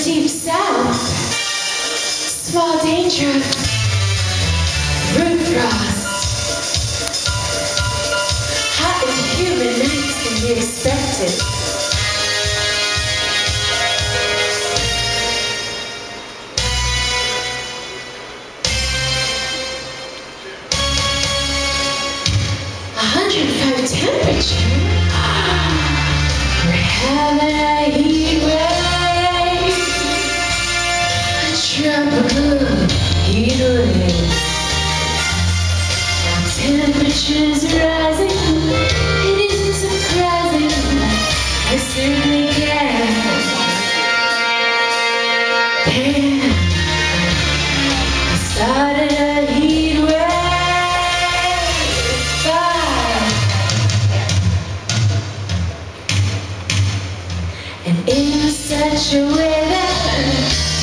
deep south, small danger, root frost. Hot and humid nights can be expected. 105 temperature. We're having a heat wave, a tropical heat wave. Our temperature's rising. It isn't surprising. I certainly can. I started a heat wave. And in such a way that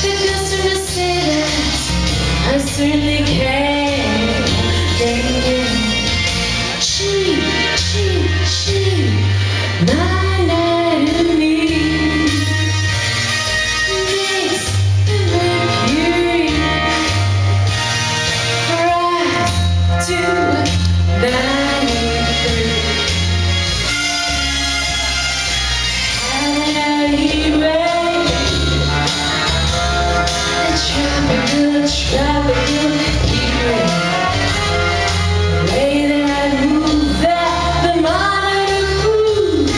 the customers say that I certainly can. She, my enemy makes the mercury rise to 93. Tropical heat wave. The way that I move that thermometer cools.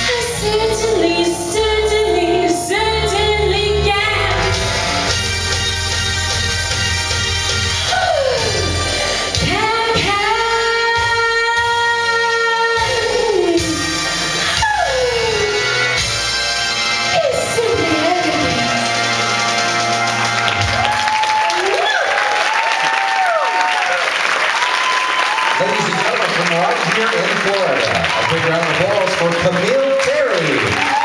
I certainly can. Ladies and gentlemen, from right here in Florida, a big round of applause for Camille Terry.